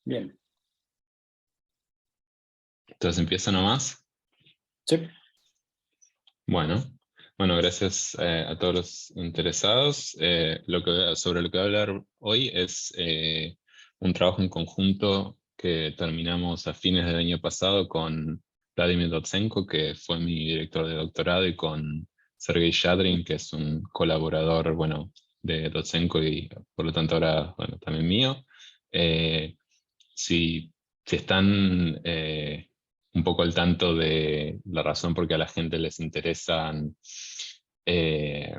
Bien. Entonces empieza nomás. Sí. Bueno, gracias a todos los interesados. Sobre lo que voy a hablar hoy es un trabajo en conjunto que terminamos a fines del año pasado con Vladimir Dotsenko, que fue mi director de doctorado, y con Sergei Shadrin, que es un colaborador, de Dotsenko y por lo tanto ahora, también mío. Si están un poco al tanto de la razón por qué a la gente les interesan, eh,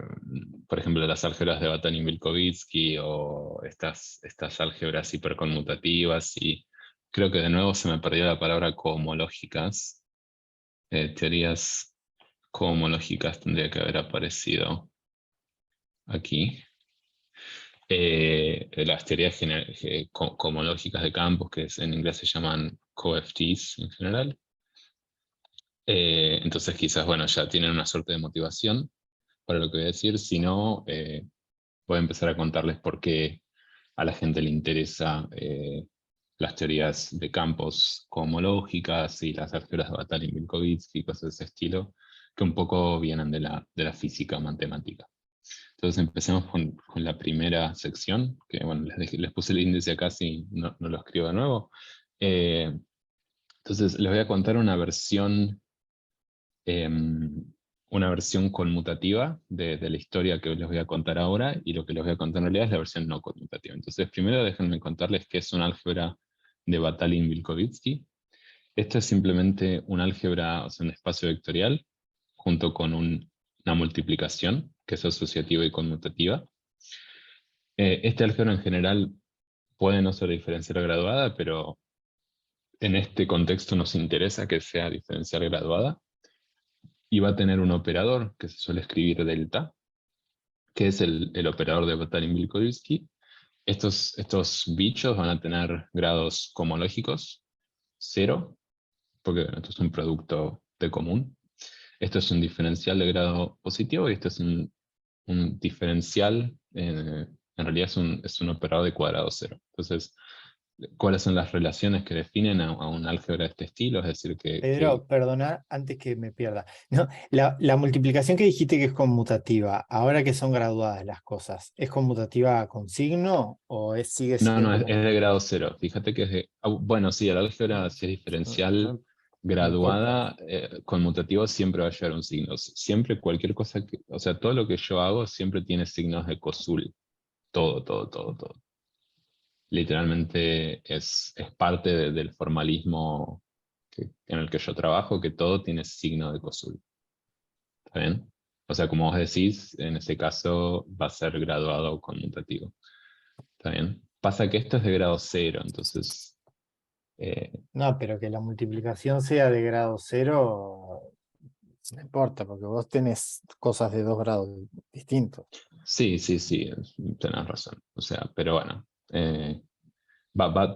por ejemplo, las álgebras de Batanin-Vilkovitsky o estas álgebras hiperconmutativas, y creo que de nuevo se me perdió la palabra cohomológicas. Teorías cohomológicas tendría que haber aparecido aquí. Las teorías cohomológicas de campos, que en inglés se llaman COFTs en general. Entonces quizás, ya tienen una suerte de motivación para lo que voy a decir. Si no, voy a empezar a contarles por qué a la gente le interesa las teorías de campos cohomológicas y las álgebras de Batanin-Vilkovitsky y cosas de ese estilo, que un poco vienen de la física matemática. Entonces empecemos con la primera sección, que les puse el índice acá si no lo escribo de nuevo. Entonces les voy a contar una versión conmutativa de la historia que les voy a contar ahora, y lo que les voy a contar en realidad es la versión no conmutativa. Entonces primero déjenme contarles qué es una álgebra de Batanin-Vilkovitsky. Esto es simplemente un álgebra, o sea, un espacio vectorial, junto con una multiplicación, que es asociativa y conmutativa. Este álgebra en general puede no ser diferencial graduada, pero en este contexto nos interesa que sea diferencial graduada. Y va a tener un operador que se suele escribir delta, que es el operador de Batanin-Vilkovitsky. Estos bichos van a tener grados cohomológicos, 0, porque esto es un producto de común. Esto es un diferencial de grado positivo y esto es un diferencial, en realidad es un operador de cuadrado 0. Entonces, ¿cuáles son las relaciones que definen a un álgebra de este estilo? Es decir, Pedro, perdona, antes que me pierda. No, la multiplicación que dijiste que es conmutativa, ahora que son graduadas las cosas, ¿es conmutativa con signo o sigue no, siendo es como... de grado 0. Fíjate que es de... Bueno, sí, el álgebra, si es No, diferencial no importa. graduada, conmutativo siempre va a llevar un signo. Siempre cualquier cosa o sea, todo lo que yo hago siempre tiene signos de COSUL. Todo, todo, todo, todo. Literalmente es parte del formalismo en el que yo trabajo, que todo tiene signo de COSUL. ¿Está bien? O sea, como vos decís, en ese caso va a ser graduado o conmutativo. ¿Está bien? Pasa que esto es de grado 0, entonces... No, pero que la multiplicación sea de grado 0, no importa, porque vos tenés cosas de 2 grados distintos. Sí, sí, sí, tenés razón. O sea, pero bueno,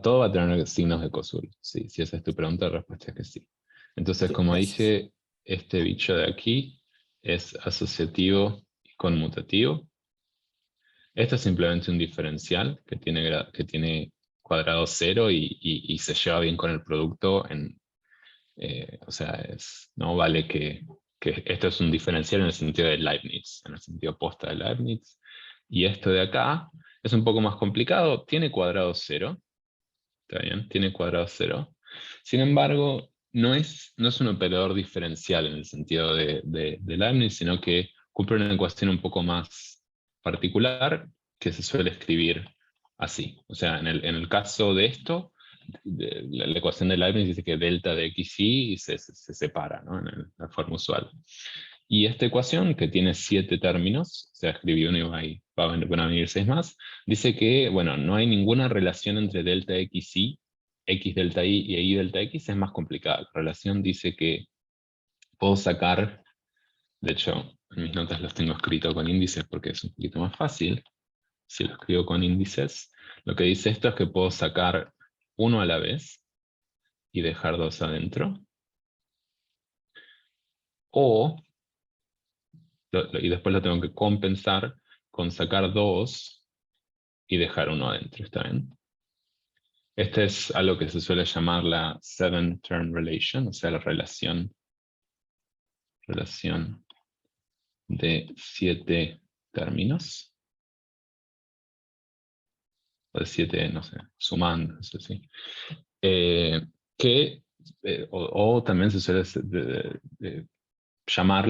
todo va a tener signos de COSUL. Sí, si esa es tu pregunta, la respuesta es que sí. Entonces, Sí, como gracias. dije, este bicho de aquí es asociativo y conmutativo. Esto es simplemente un diferencial que tiene cuadrado 0 y se lleva bien con el producto. O sea, no vale que esto es un diferencial en el sentido de Leibniz, en el sentido opuesto de Leibniz. Y esto de acá es un poco más complicado, tiene cuadrado 0, ¿está bien? Tiene cuadrado 0. Sin embargo, no es un operador diferencial en el sentido de Leibniz, sino que cumple una ecuación un poco más particular que se suele escribir así. O sea, en el caso de esto, la ecuación de Leibniz dice que delta de xy se separa, ¿no? En la forma usual. Y esta ecuación, que tiene 7 términos, o sea, escribí uno y van a venir 6 más, dice que, no hay ninguna relación entre delta xy, x delta y y delta x. Es más complicada. La relación dice que puedo sacar, de hecho, en mis notas los tengo escrito con índices porque es un poquito más fácil. Si lo escribo con índices, lo que dice esto es que puedo sacar uno a la vez y dejar 2 adentro. Y después lo tengo que compensar con sacar 2 y dejar uno adentro, ¿está bien? Este es algo que se suele llamar la seven-term relation, o sea, la relación de 7 términos. O de 7, no sé, sumando, eso sí. Que, o también se suele llamar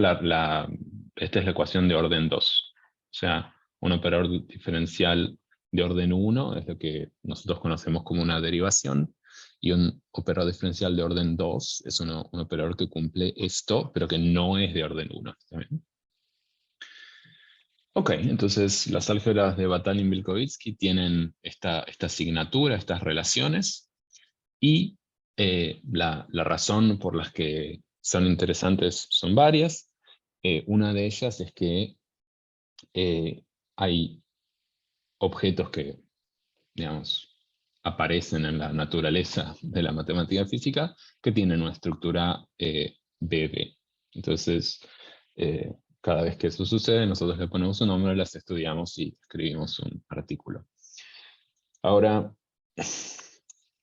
esta es la ecuación de orden 2. O sea, un operador diferencial de orden 1 es lo que nosotros conocemos como una derivación, y un operador diferencial de orden 2 es un operador que cumple esto, pero que no es de orden 1. ¿Está bien? Ok, entonces las álgebras de Batalin-Vilkovitsky tienen esta asignatura, estas relaciones, y la razón por las que son interesantes son varias. Una de ellas es que hay objetos que, digamos, aparecen en la naturaleza de la matemática física que tienen una estructura BB. Entonces, cada vez que eso sucede, nosotros le ponemos un nombre, las estudiamos y escribimos un artículo. Ahora,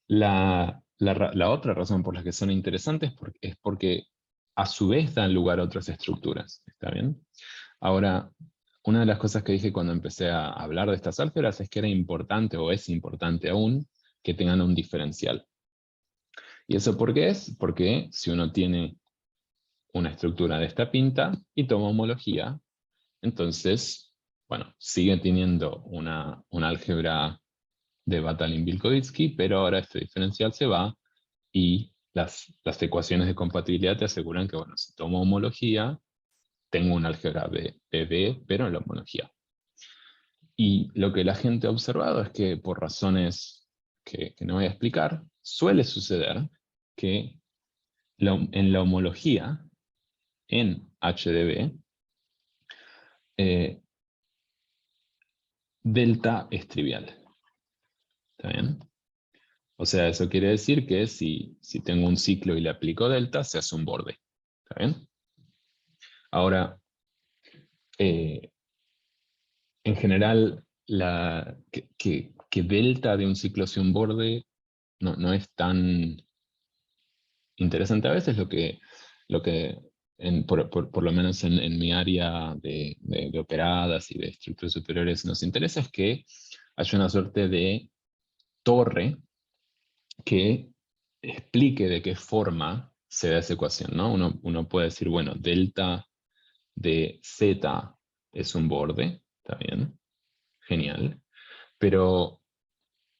la otra razón por la que son interesantes es porque a su vez dan lugar a otras estructuras. ¿Está bien? Ahora, una de las cosas que dije cuando empecé a hablar de estas álgebras es que era importante, o es importante aún, que tengan un diferencial. ¿Y eso por qué es? Porque si uno tiene una estructura de esta pinta y toma homología, entonces, bueno, sigue teniendo una álgebra de Batalin-Vilkovitsky, pero ahora este diferencial se va y las ecuaciones de compatibilidad te aseguran que, bueno, si tomo homología, tengo un álgebra BB, pero en la homología. Y lo que la gente ha observado es que por razones que no voy a explicar, suele suceder que en la homología, en HDB, delta es trivial. ¿Está bien? O sea, eso quiere decir que si tengo un ciclo y le aplico delta, se hace un borde. ¿Está bien? Ahora, en general, que delta de un ciclo sea un borde no es tan interesante a veces. Lo que por lo menos en mi área de operadas y de estructuras superiores nos interesa es que haya una suerte de torre que explique de qué forma se da esa ecuación, ¿no? Uno puede decir, bueno, delta de z es un borde, ¿está bien? Genial. Pero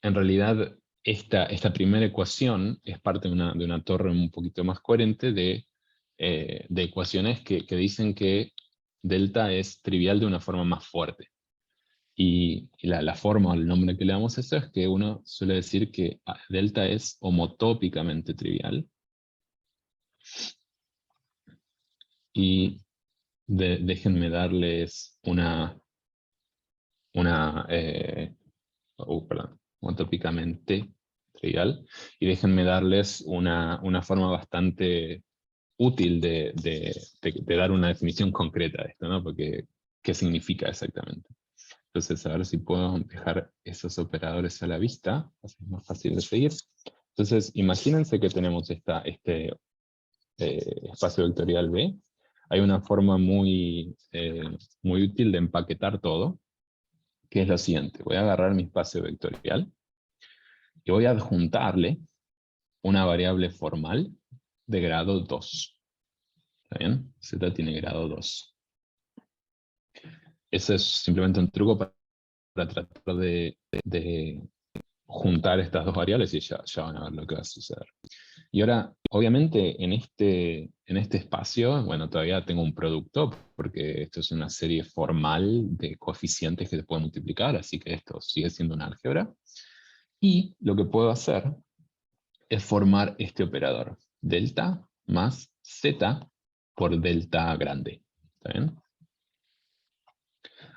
en realidad esta primera ecuación es parte de una torre un poquito más coherente de ecuaciones que dicen que delta es trivial de una forma más fuerte. Y la forma o el nombre que le damos a eso es que uno suele decir que delta es homotópicamente trivial. Y déjenme darles perdón, homotópicamente trivial. Y déjenme darles una forma bastante útil de dar una definición concreta de esto, ¿no? Porque, ¿qué significa exactamente? Entonces, a ver si puedo dejar esos operadores a la vista, así es más fácil de seguir. Entonces, imagínense que tenemos este espacio vectorial B. Hay una forma muy útil de empaquetar todo, que es lo siguiente. Voy a agarrar mi espacio vectorial y voy a adjuntarle una variable formal de grado 2. ¿Está bien? Z tiene grado 2. Ese es simplemente un truco para tratar de juntar estas dos variables y ya van a ver lo que va a suceder. Y ahora, obviamente, en este espacio, bueno, todavía tengo un producto, porque esto es una serie formal de coeficientes que se pueden multiplicar, así que esto sigue siendo un álgebra. Y lo que puedo hacer es formar este operador, delta más z por delta grande. ¿Está bien?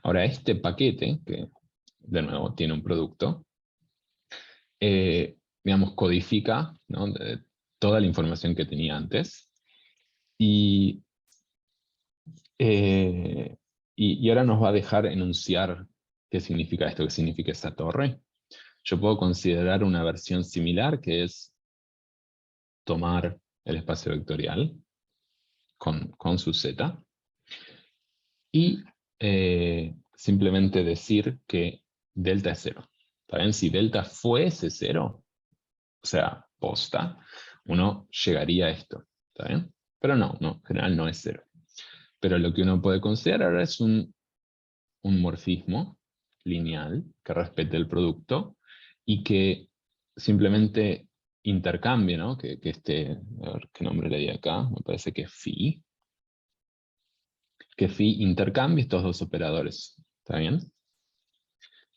Ahora, este paquete, que de nuevo tiene un producto, digamos, codifica, ¿no?, toda la información que tenía antes. Y, y ahora nos va a dejar enunciar qué significa esto, qué significa esta torre. Yo puedo considerar una versión similar, que es tomar el espacio vectorial con su z, y simplemente decir que delta es 0. ¿Está bien? Si delta fuese 0, o sea, posta, uno llegaría a esto. ¿Está bien? Pero no, en general no es 0. Pero lo que uno puede considerar es un morfismo lineal que respete el producto y que simplemente intercambie, ¿no? Que esté, a ver qué nombre le di acá, me parece que es phi, que phi intercambie estos dos operadores. ¿Está bien?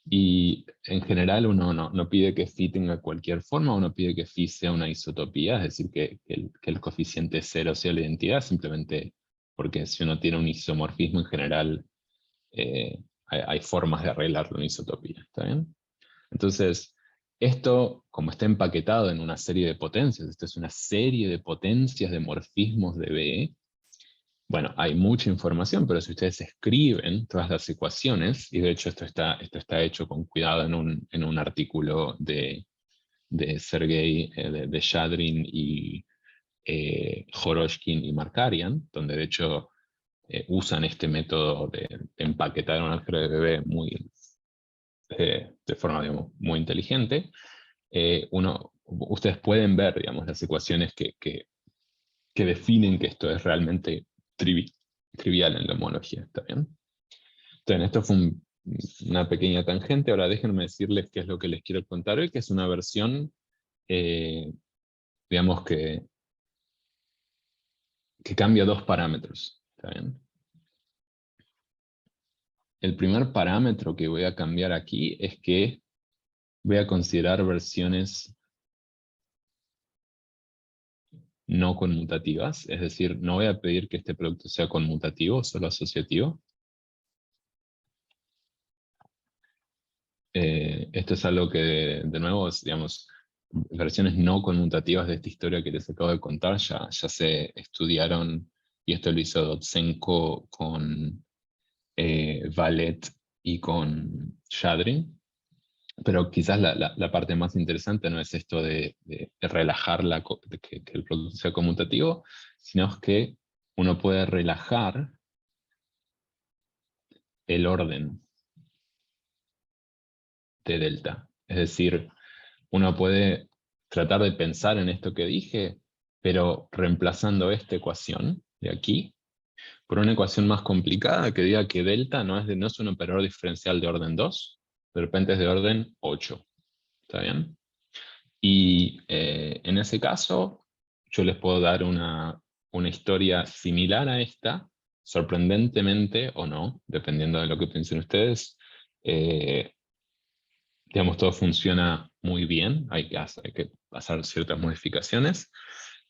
Y en general uno no pide que phi tenga cualquier forma, uno pide que phi sea una isotopía, es decir, que el coeficiente 0 sea la identidad, simplemente porque si uno tiene un isomorfismo en general, hay formas de arreglarlo en isotopía. ¿Está bien? Entonces, esto, como está empaquetado en una serie de potencias, esto es una serie de potencias de morfismos de B, bueno, hay mucha información, pero si ustedes escriben todas las ecuaciones, y de hecho esto está hecho con cuidado en un artículo de Sergei, de Shadrin y Joroshkin y Markarian, donde de hecho usan este método de empaquetar un álgebra de B de forma, digamos, muy inteligente. Ustedes pueden ver, digamos, las ecuaciones que definen que esto es realmente trivial en la homología. ¿Está bien? Entonces, esto fue una pequeña tangente. Ahora déjenme decirles qué es lo que les quiero contar hoy, que es una versión, digamos, que cambia dos parámetros. ¿Está bien? El primer parámetro que voy a cambiar aquí es que voy a considerar versiones no conmutativas, es decir, no voy a pedir que este producto sea conmutativo, solo asociativo. Esto es algo que, de nuevo, digamos, versiones no conmutativas de esta historia que les acabo de contar ya se estudiaron, y esto lo hizo Dotsenko con Valet y con Shadrin. Pero quizás la parte más interesante no es esto de relajar de que el producto sea conmutativo, sino que uno puede relajar el orden de delta. Es decir, uno puede tratar de pensar en esto que dije, pero reemplazando esta ecuación de aquí por una ecuación más complicada que diga que delta no es un operador diferencial de orden 2, de repente es de orden 8. ¿Está bien? Y en ese caso, yo les puedo dar una historia similar a esta, sorprendentemente o no, dependiendo de lo que piensen ustedes. Digamos, todo funciona muy bien, hay que hacer ciertas modificaciones.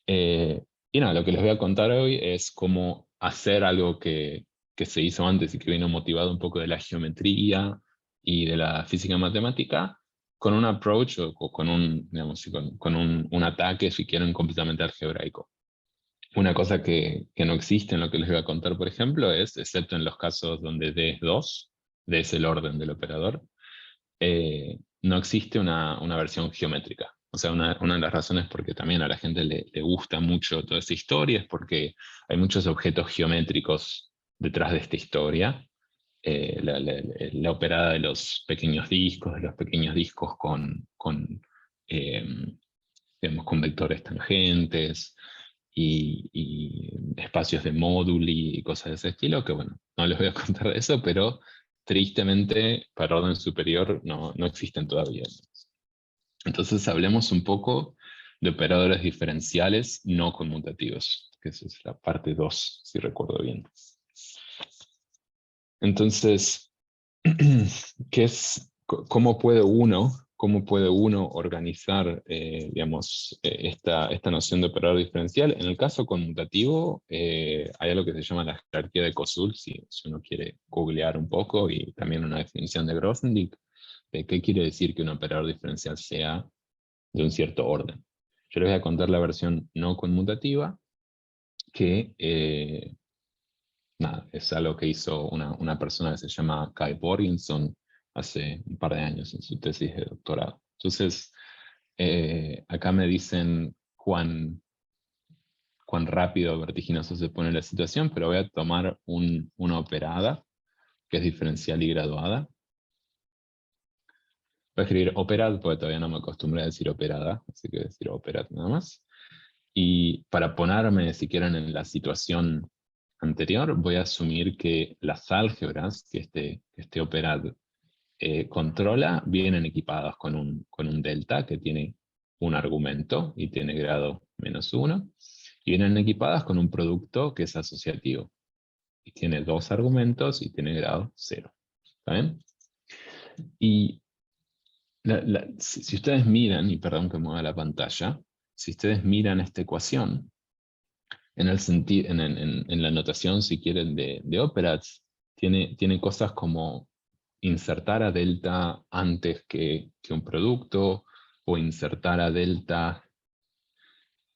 Y nada, lo que les voy a contar hoy es cómo hacer algo que se hizo antes y que vino motivado un poco de la geometría y de la física matemática, con un approach o con un, digamos, con un ataque, si quieren, completamente algebraico. Una cosa que no existe en lo que les voy a contar, por ejemplo, es, excepto en los casos donde D es 2, D es el orden del operador, no existe una versión geométrica. O sea, una de las razones por que también a la gente le gusta mucho toda esta historia es porque hay muchos objetos geométricos detrás de esta historia. La operada de los pequeños discos eh, digamos, con vectores tangentes y espacios de móduli y cosas de ese estilo, que bueno, no les voy a contar de eso, pero tristemente para orden superior no existen todavía. Entonces hablemos un poco de operadores diferenciales no conmutativos, que esa es la parte 2, si recuerdo bien. Entonces, ¿cómo puede uno organizar, digamos, esta noción de operador diferencial? En el caso conmutativo, hay algo que se llama la jerarquía de Kosul, si uno quiere googlear un poco, y también una definición de Grothendieck, de qué quiere decir que un operador diferencial sea de un cierto orden. Yo les voy a contar la versión no conmutativa, que nada, es algo que hizo una persona que se llama Kai Borgenson hace un par de años en su tesis de doctorado. Entonces, acá me dicen cuán rápido o vertiginoso se pone la situación, pero voy a tomar una operada, que es diferencial y graduada. Voy a escribir operad, porque todavía no me acostumbré a decir operada, así que voy a decir operad nada más. Y para ponerme, si quieren, en la situación anterior, voy a asumir que las álgebras que este operad controla vienen equipadas con un delta que tiene un argumento y tiene grado -1, y vienen equipadas con un producto que es asociativo y tiene 2 argumentos y tiene grado 0. ¿Está bien? Y si ustedes miran, y perdón que mueva la pantalla, si ustedes miran esta ecuación, en la notación, si quieren, de operats, tiene cosas como insertar a delta antes que un producto, o insertar a delta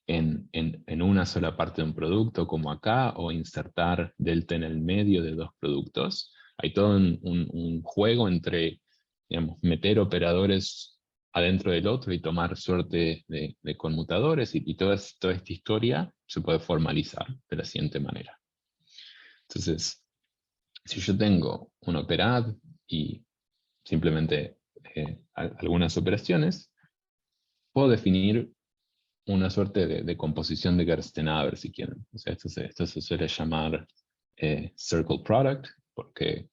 en una sola parte de un producto, como acá, o insertar delta en el medio de 2 productos. Hay todo un juego entre, digamos, meter operadores adentro del otro y tomar suerte de conmutadores, y toda esta historia se puede formalizar de la siguiente manera. Entonces, si yo tengo un operad y simplemente algunas operaciones, puedo definir una suerte de composición de Gerstenhaber, si quieren. O sea, esto se suele llamar circle product, porque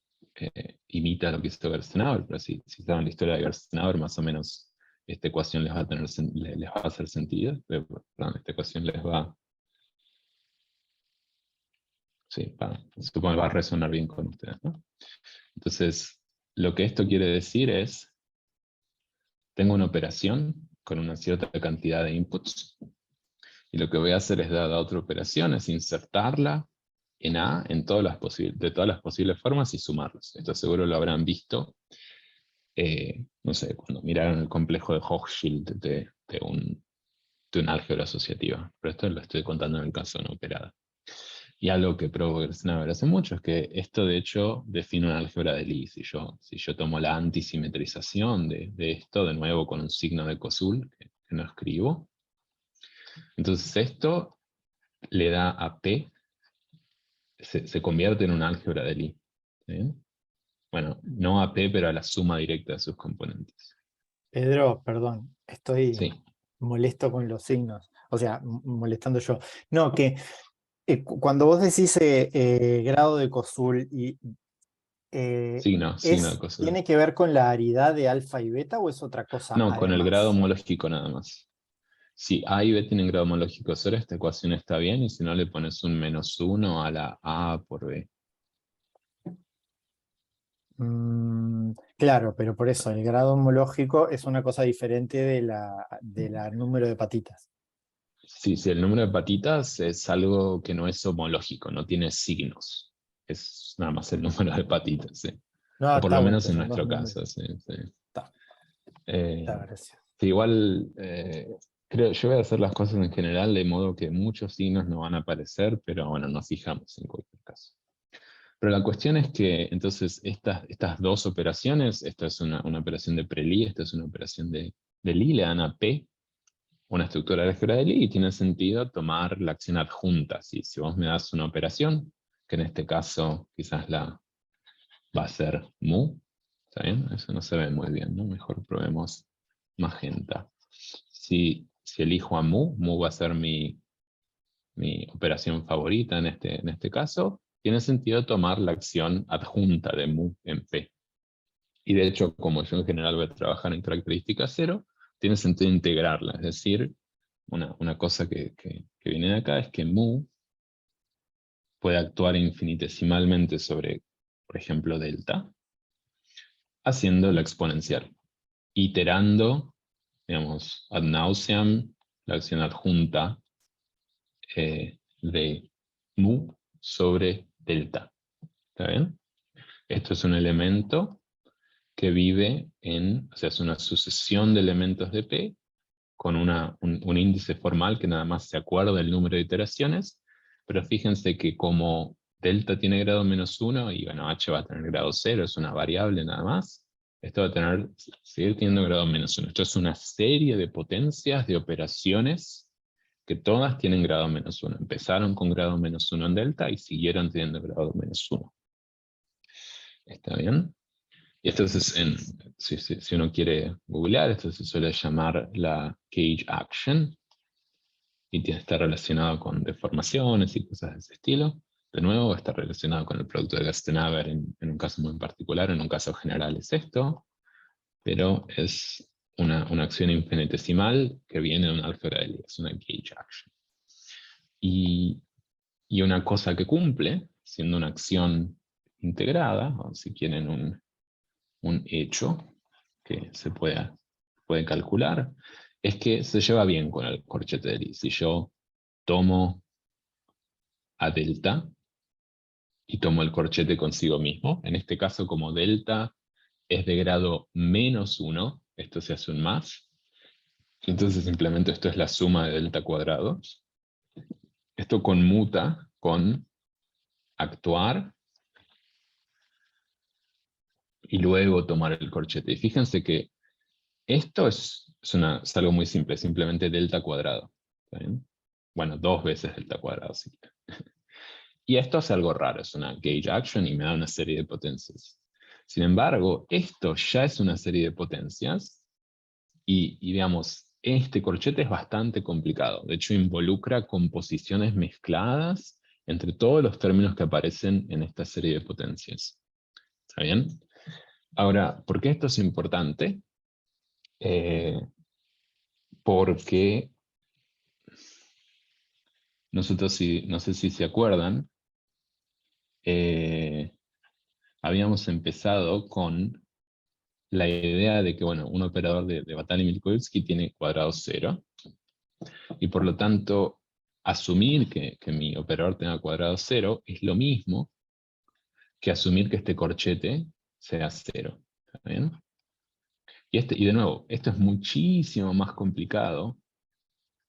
imita lo que hizo Gerstenhaber, pero si saben la historia de Gerstenhaber, más o menos esta ecuación les va a hacer sentido. Perdón, esta ecuación les va... Sí, supongo que va a resonar bien con ustedes, ¿no? Entonces, lo que esto quiere decir es, tengo una operación con una cierta cantidad de inputs, y lo que voy a hacer es dar a otra operación, es insertarla en A de todas las posibles formas y sumarlos. Esto seguro lo habrán visto, no sé, cuando miraron el complejo de Hochschild de una álgebra asociativa. Pero esto lo estoy contando en el caso de una operada. Y algo que probó Gerstenhaber hace mucho es que esto, de hecho, define una álgebra de Lie. Si yo tomo la antisimetrización de esto, de nuevo con un signo de Kosul, que no escribo, entonces esto le da a P, se convierte en una álgebra de Lie. ¿Sí? Bueno, no a P, pero a la suma directa de sus componentes. Pedro, perdón, estoy Sí, molesto con los signos, o sea, molestando yo. No, que cuando vos decís grado de Kosul, signo de Kosul. ¿tiene que ver con la aridad de alfa y beta o es otra cosa No, con el grado además? homológico nada más. Si A y B tienen grado homológico 0, esta ecuación está bien, y si no, le pones un -1 a la A por B. Claro, pero por eso el grado homológico es una cosa diferente de la número de patitas. Sí, sí, el número de patitas es algo que no es homológico, no tiene signos. Es nada más el número de patitas, sí. No, O por está lo bueno, menos pues en son dos nuestro números. caso, sí, sí. Está, Eh, gracias. sí, igual, yo voy a hacer las cosas en general de modo que muchos signos no van a aparecer, pero bueno, nos fijamos en cualquier caso. Pero la cuestión es que entonces estas 2 operaciones, esta es una operación de pre-Lie, esta es una operación de Lie, le dan a P una estructura de álgebra de Lie, y tiene sentido tomar la acción adjunta. Si vos me das una operación, que en este caso quizás va a ser mu, ¿está bien? Eso no se ve muy bien, ¿no? Mejor probemos magenta. Si elijo a mu va a ser mi operación favorita en este caso, tiene sentido tomar la acción adjunta de mu en P. Y de hecho, como yo en general voy a trabajar en característica 0, tiene sentido integrarla. Es decir, una cosa que viene de acá es que mu puede actuar infinitesimalmente sobre, por ejemplo, delta, haciendo la exponencial, iterando, digamos, ad nauseam, la acción adjunta de mu sobre delta. ¿Está bien? Esto es un elemento que vive o sea, es una sucesión de elementos de P con un índice formal que nada más se acuerda del número de iteraciones, pero fíjense que como delta tiene grado -1 y bueno, h va a tener grado 0, es una variable nada más, esto va a seguir teniendo grado -1. Esto es una serie de potencias, de operaciones, que todas tienen grado -1. Empezaron con grado -1 en delta y siguieron teniendo grado -1. ¿Está bien? Y esto es, si uno quiere googlear, esto se suele llamar la cage action, y está relacionado con deformaciones y cosas de ese estilo. De nuevo, está relacionado con el producto de Gastenaver en un caso muy particular, en un caso general es esto, pero es una acción infinitesimal que viene de un álgebra de Lie, es una gauge action. Y una cosa que cumple, siendo una acción integrada, o si quieren un hecho que se puede calcular, es que se lleva bien con el corchete de Lie. Si yo tomo a delta y tomo el corchete consigo mismo, en este caso como delta es de grado -1, esto se hace un más, entonces simplemente esto es la suma de delta cuadrados. Esto conmuta con actuar y luego tomar el corchete. Y fíjense que esto es algo muy simple, simplemente delta cuadrado. ¿Está bien? Bueno, 2 veces delta cuadrado. Sí. Y esto es algo raro, es una gauge action y me da una serie de potencias. Sin embargo, esto ya es una serie de potencias y digamos, este corchete es bastante complicado. De hecho, involucra composiciones mezcladas entre todos los términos que aparecen en esta serie de potencias. ¿Está bien? Ahora, ¿por qué esto es importante? Porque nosotros, no sé si se acuerdan, habíamos empezado con la idea de que, bueno, un operador de Batali-Minkowski tiene cuadrado 0, y por lo tanto, asumir que mi operador tenga cuadrado 0 es lo mismo que asumir que este corchete sea 0. ¿Está bien? Y de nuevo, esto es muchísimo más complicado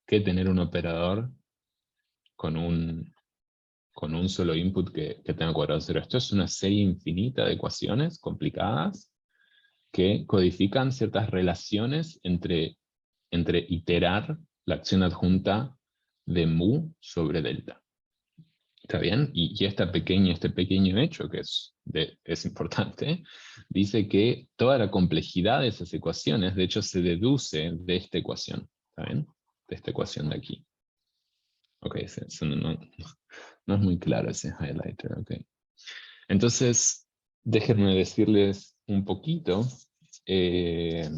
que tener un operador con un solo input que tenga cuadrado 0. Esto es una serie infinita de ecuaciones complicadas que codifican ciertas relaciones entre iterar la acción adjunta de mu sobre delta. ¿Está bien? Y este pequeño hecho, que es importante, dice que toda la complejidad de esas ecuaciones, de hecho, se deduce de esta ecuación. ¿Está bien? De esta ecuación de aquí. Ok, no es muy claro ese highlighter. Ok. Entonces, déjenme decirles un poquito qué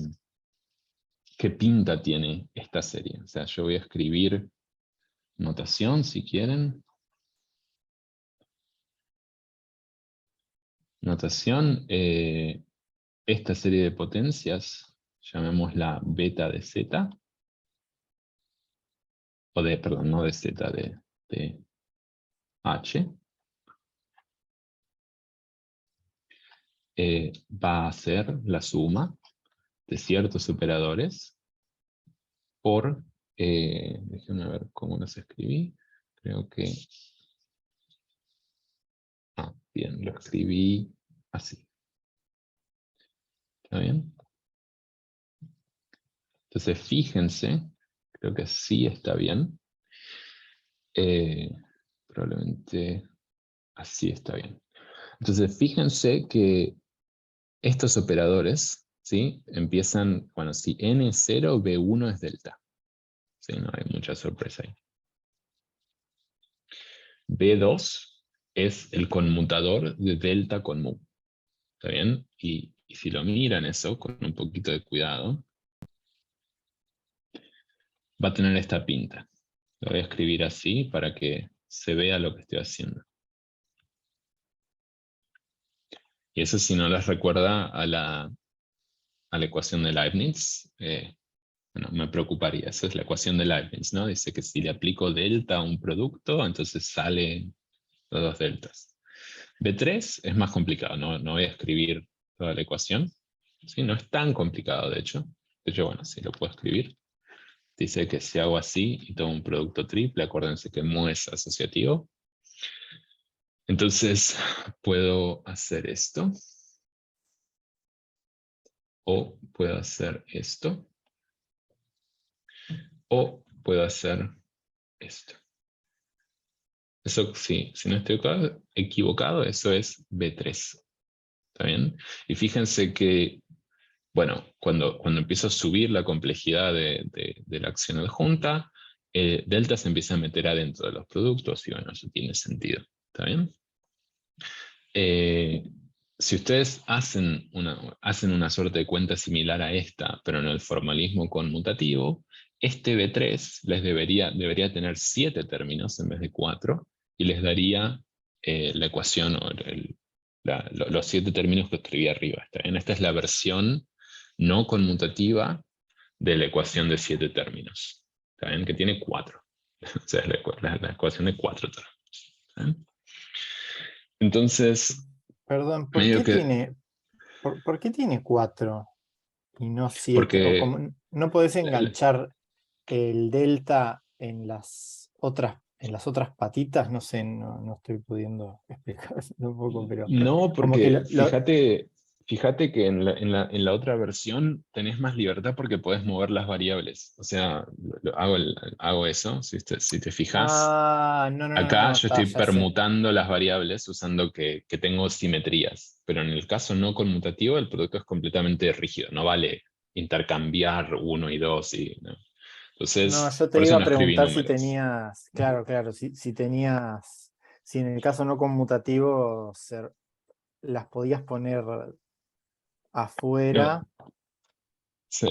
pinta tiene esta serie. O sea, yo voy a escribir notación, si quieren. Notación, esta serie de potencias, llamémosla beta de z, perdón, no de z, de h, va a ser la suma de ciertos operadores por, déjenme ver cómo los escribí, creo que, bien, lo escribí así. ¿Está bien? Entonces fíjense, creo que sí está bien. Probablemente así está bien. Entonces fíjense que estos operadores, ¿sí? Empiezan, bueno, si n es 0, b1 es delta. ¿Sí? No hay mucha sorpresa ahí. b2 es el conmutador de delta con mu. ¿Está bien? Y si lo miran eso con un poquito de cuidado, va a tener esta pinta. Lo voy a escribir así para que se vea lo que estoy haciendo. Y eso, si no les recuerda a la ecuación de Leibniz, bueno, me preocuparía. Esa es la ecuación de Leibniz, ¿no? Dice que si le aplico delta a un producto, entonces salen los dos deltas. B3 es más complicado, no voy a escribir toda la ecuación. ¿Sí? No es tan complicado, de hecho. De hecho, bueno, sí lo puedo escribir. Dice que si hago así y tomo un producto triple, acuérdense que mu es asociativo. Entonces, puedo hacer esto. o puedo hacer esto, o puedo hacer esto. Eso sí, si no estoy equivocado, eso es B3. ¿Está bien? Y fíjense que, bueno, cuando empiezo a subir la complejidad de la acción adjunta, delta se empieza a meter adentro de los productos y bueno, eso tiene sentido. ¿Está bien? Si ustedes hacen una suerte de cuenta similar a esta, pero en el formalismo conmutativo, este B3 debería tener 7 términos en vez de 4 y les daría la ecuación o los 7 términos que escribí arriba. ¿Está bien? Esta es la versión no conmutativa de la ecuación de 7 términos. ¿Está bien? Que tiene 4. O sea, es la ecuación de 4 términos. ¿Está bien? Entonces, Perdón, medio que, por qué tiene 4 y no 7? O porque como no podés la- la- enganchar el delta en las otras patitas, no sé, no estoy pudiendo explicar un poco, pero no, como que porque fíjate que en la otra versión tenés más libertad porque podés mover las variables. O sea, hago eso, si te fijas. Acá no, yo está, estoy ya sé. permutando las variables usando que tengo simetrías, pero en el caso no conmutativo el producto es completamente rígido, no vale intercambiar 1 y 2. ¿No? No, Entonces, yo te por eso iba a no escribí preguntar si números. tenías, claro, si tenías, si en el caso no conmutativo las podías poner No, afuera, sí.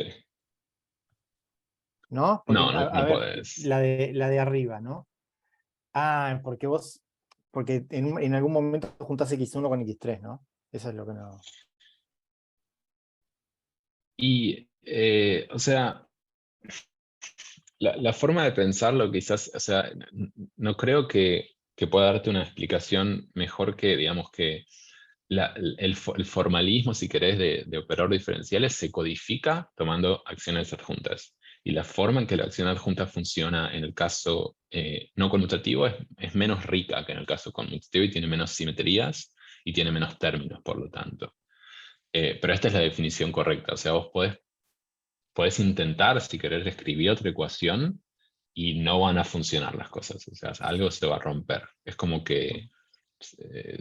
¿no? Porque, No, no, a no ver, podés. la de arriba, ¿no? Porque en algún momento juntás X1 con X3, ¿no? Eso es lo que no. Y, o sea, la forma de pensarlo quizás, o sea, no creo que pueda darte una explicación mejor que, digamos, que el formalismo, si querés, de operador diferenciales se codifica tomando acciones adjuntas. Y la forma en que la acción adjunta funciona en el caso no conmutativo es menos rica que en el caso conmutativo y tiene menos simetrías y tiene menos términos, por lo tanto. Pero esta es la definición correcta. O sea, vos podés intentar, si querés, escribir otra ecuación y no van a funcionar las cosas. O sea, algo se va a romper. Es como que,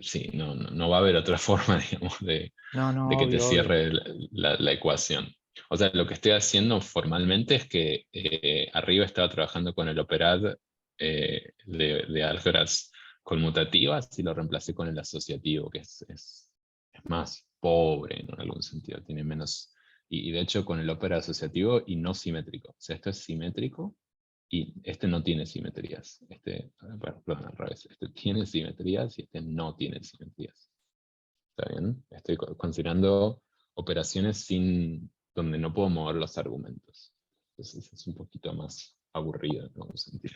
sí, no va a haber otra forma, digamos, No, de no, que te obvio, obvio. cierre la ecuación. O sea, lo que estoy haciendo formalmente es que arriba estaba trabajando con el operad de álgebras conmutativas y lo reemplacé con el asociativo, que es más pobre, ¿no? En algún sentido, tiene menos. Y de hecho con el ópera asociativo y no simétrico. O sea, esto es simétrico y este no tiene simetrías. Perdón, al revés. Este tiene simetrías y este no tiene simetrías. ¿Está bien? Estoy considerando operaciones donde no puedo mover los argumentos. Entonces es un poquito más aburrido en algún sentido.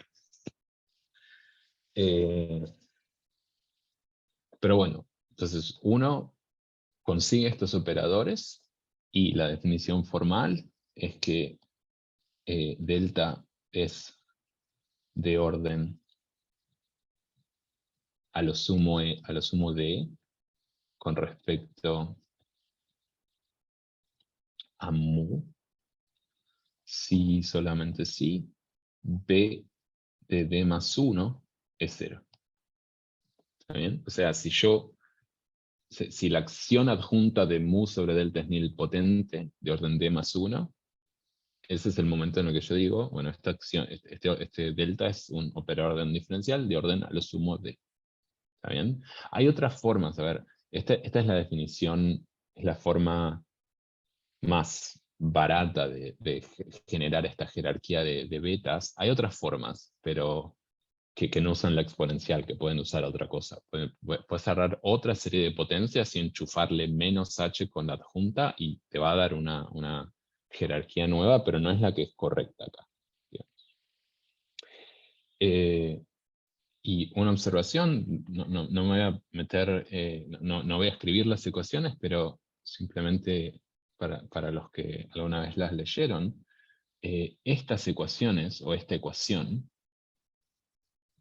Eh, pero bueno, entonces uno consigue estos operadores y la definición formal es que delta es de orden a lo sumo de con respecto a mu, si solamente si b de d más 1 es 0. ¿Está bien? O sea, si la acción adjunta de mu sobre delta es nilpotente de orden d más 1, ese es el momento en el que yo digo, bueno, esta acción, este delta es un operador de orden diferencial de orden a lo sumo de. ¿Está bien? Hay otras formas, a ver, esta es la definición, es la forma más barata de generar esta jerarquía de betas. Hay otras formas, pero que no usan la exponencial, que pueden usar otra cosa. Puedes agarrar otra serie de potencias y enchufarle menos h con la adjunta y te va a dar una jerarquía nueva, pero no es la que es correcta acá. Eh, y una observación, no me voy a meter, no voy a escribir las ecuaciones, pero simplemente para los que alguna vez las leyeron, estas ecuaciones o esta ecuación,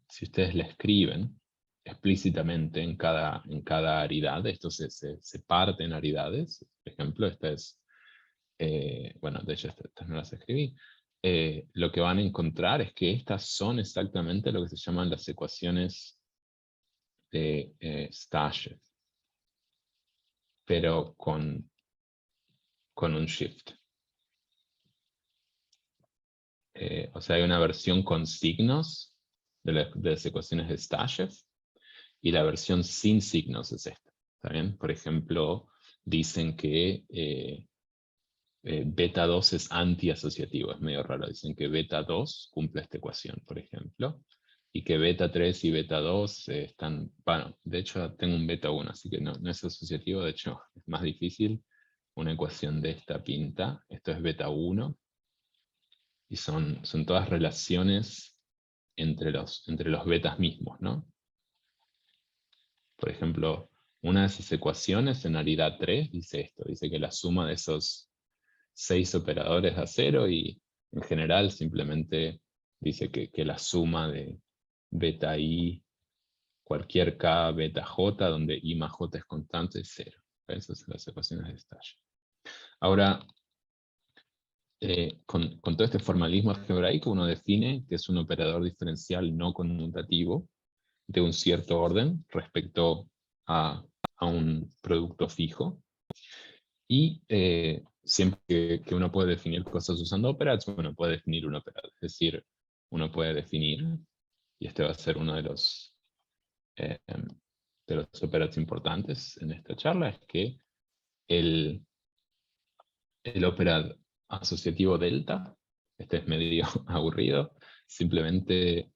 si ustedes la escriben explícitamente en cada aridad, esto se parte en aridades. Por ejemplo, esta es bueno, de hecho estas no las escribí, lo que van a encontrar es que estas son exactamente lo que se llaman las ecuaciones de Stashev, pero con un shift. O sea, hay una versión con signos de las ecuaciones de Stashev, y la versión sin signos es esta. ¿Está bien? Por ejemplo, dicen que beta 2 es anti-asociativo, es medio raro. Dicen que beta 2 cumple esta ecuación, por ejemplo, y que beta 3 y beta 2 están, bueno, de hecho tengo un beta 1, así que no es asociativo, de hecho es más difícil. Una ecuación de esta pinta, esto es beta 1, y son todas relaciones entre los betas mismos, ¿no? Por ejemplo, una de esas ecuaciones en aridad 3 dice esto, dice que la suma de esos 6 operadores da 0, y en general simplemente dice que la suma de beta i, cualquier k beta j, donde i más j es constante, es 0. Esas son las ecuaciones de Stashev. Ahora, con todo este formalismo algebraico, uno define que es un operador diferencial no conmutativo de un cierto orden respecto a un producto fijo. Y siempre que uno puede definir cosas usando operads, uno puede definir un operad. Es decir, uno puede definir, y este va a ser uno de los operads importantes en esta charla, es que el operad asociativo delta, este es medio aburrido, simplemente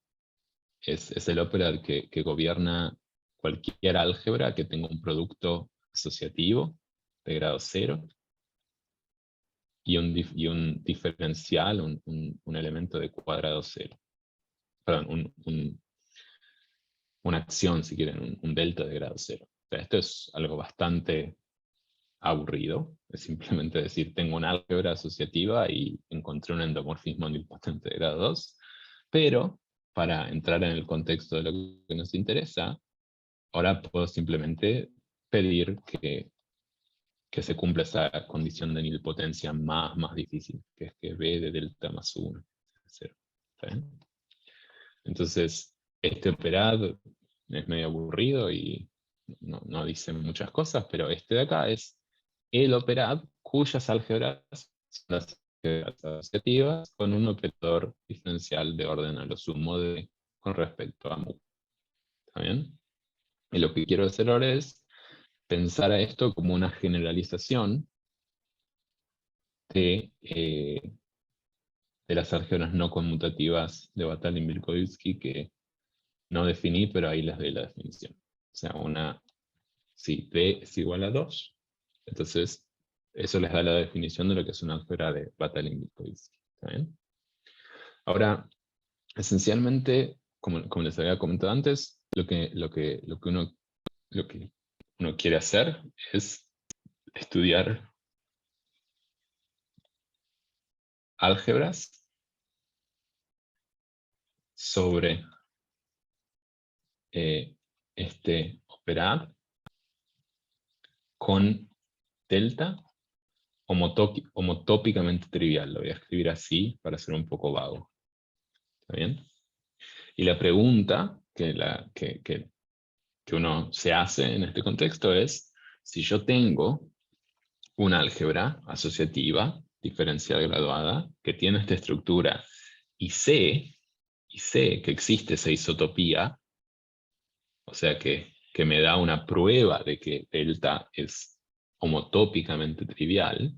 es el operad que gobierna cualquier álgebra que tenga un producto asociativo de grado 0, y un diferencial, un elemento de cuadrado 0. Perdón, una acción, si quieren, un delta de grado 0. O sea, esto es algo bastante aburrido. Es simplemente decir, tengo una álgebra asociativa y encontré un endomorfismo nilpotente de grado 2. Pero, para entrar en el contexto de lo que nos interesa, ahora puedo simplemente pedir que se cumpla esa condición de nilpotencia más difícil, que es que b de delta más 1 es 0. ¿Está bien? Entonces, este operad es medio aburrido y no dice muchas cosas, pero este de acá es el operad cuyas álgebras son las álgebras asociativas con un operador diferencial de orden a lo sumo con respecto a mu. ¿Está bien? Y lo que quiero hacer ahora es pensar a esto como una generalización de las álgebras no conmutativas de Batalin-Minkowski, que no definí, pero ahí les doy la definición. O sea, si B es igual a 2, entonces eso les da la definición de lo que es una álgebra de Batalin-Minkowski. ¿Está bien? Ahora, esencialmente, como les había comentado antes, lo que uno quiere hacer es estudiar álgebras sobre este operad con delta homotópicamente trivial. Lo voy a escribir así para ser un poco vago. ¿Está bien? Y la pregunta que uno se hace en este contexto es, si yo tengo una álgebra asociativa diferencial graduada que tiene esta estructura y sé que existe esa isotopía, o sea que me da una prueba de que delta es homotópicamente trivial,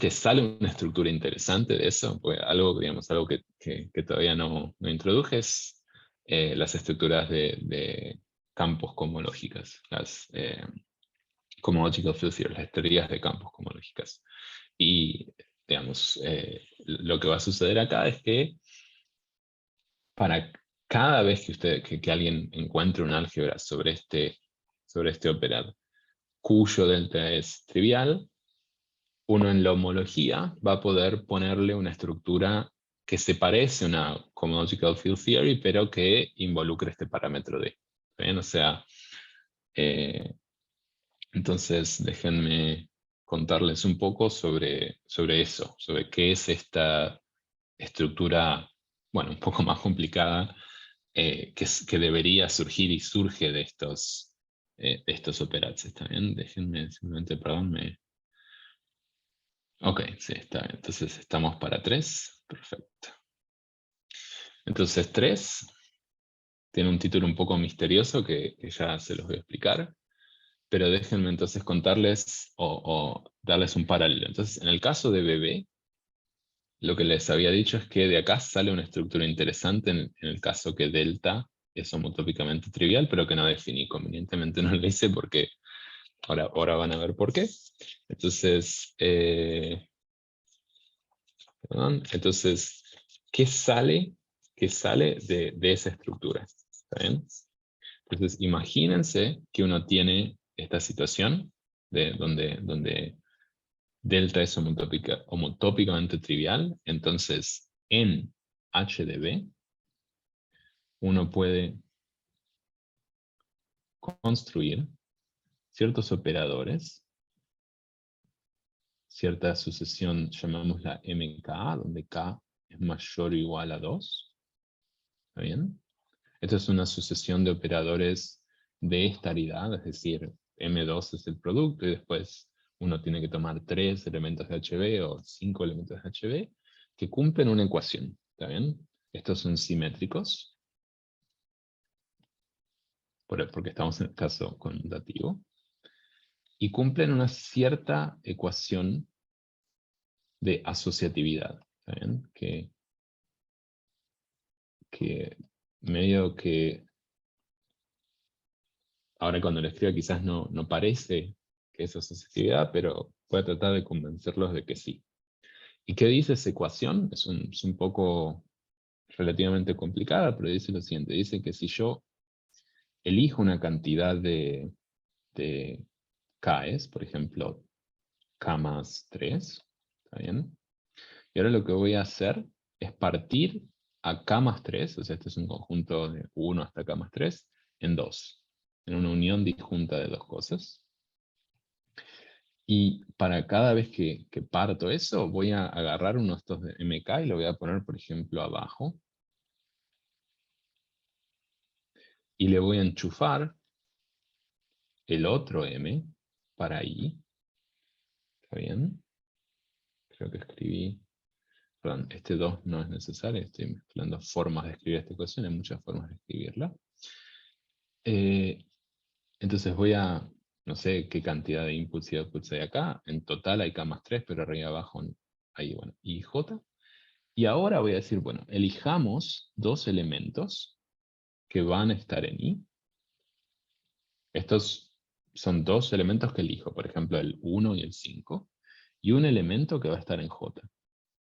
¿sale una estructura interesante de eso? Pues algo que todavía no introduje es las estructuras de campos cosmológicas, las cosmological field theory, las teorías de campos cosmológicas. Y, digamos, lo que va a suceder acá es que para cada vez que alguien encuentre un álgebra sobre este operad cuyo delta es trivial, uno en la homología va a poder ponerle una estructura que se parece a una cosmological field theory, pero que involucre este parámetro D. ¿Bien? O sea, entonces déjenme contarles un poco sobre eso, sobre qué es esta estructura, bueno, un poco más complicada, que debería surgir y surge de estos operands. ¿Está bien? Déjenme simplemente, perdón, Ok, sí, está bien. Entonces estamos para 3. Perfecto. Entonces 3 tiene un título un poco misterioso que ya se los voy a explicar. Pero déjenme entonces contarles o darles un paralelo. Entonces, en el caso de bebé, lo que les había dicho es que de acá sale una estructura interesante en el caso que delta es homotópicamente trivial, pero que no definí. Convenientemente no lo hice porque ahora van a ver por qué. Entonces, perdón. Entonces, ¿qué sale de esa estructura? ¿Está bien? Entonces, imagínense que uno tiene esta situación donde delta es homotópicamente trivial. Entonces, en H de B, uno puede construir ciertos operadores, cierta sucesión, llamémosla MK, donde K es mayor o igual a 2. ¿Está bien? Esta es una sucesión de operadores de estaridad, es decir, M2 es el producto y después uno tiene que tomar 3 elementos de HB o 5 elementos de HB que cumplen una ecuación. ¿Está bien? Estos son simétricos, porque estamos en el caso conmutativo, y cumplen una cierta ecuación de asociatividad. ¿Está bien? Que medio que ahora cuando lo escriba quizás no parece que es asociatividad, pero voy a tratar de convencerlos de que sí. ¿Y qué dice esa ecuación? Es un poco relativamente complicada, pero dice lo siguiente. Dice que si yo elijo una cantidad de Ks, por ejemplo, K más 3, ¿está bien? Y ahora lo que voy a hacer es partir a K más 3, o sea, este es un conjunto de 1 hasta K más 3, en 2, en una unión disjunta de dos cosas. Y para cada vez que parto eso, voy a agarrar uno de estos de MK y lo voy a poner, por ejemplo, abajo. Y le voy a enchufar el otro M para I. ¿Está bien? Creo que escribí... Perdón, este 2 no es necesario. Estoy mezclando formas de escribir esta ecuación. Hay muchas formas de escribirla. Entonces voy a... No sé qué cantidad de inputs y outputs hay acá. En total hay K más 3, pero arriba y abajo hay, bueno, I, J. Y ahora voy a decir, bueno, elijamos dos elementos que van a estar en I. Estos son dos elementos que elijo, por ejemplo, el 1 y el 5, y un elemento que va a estar en J.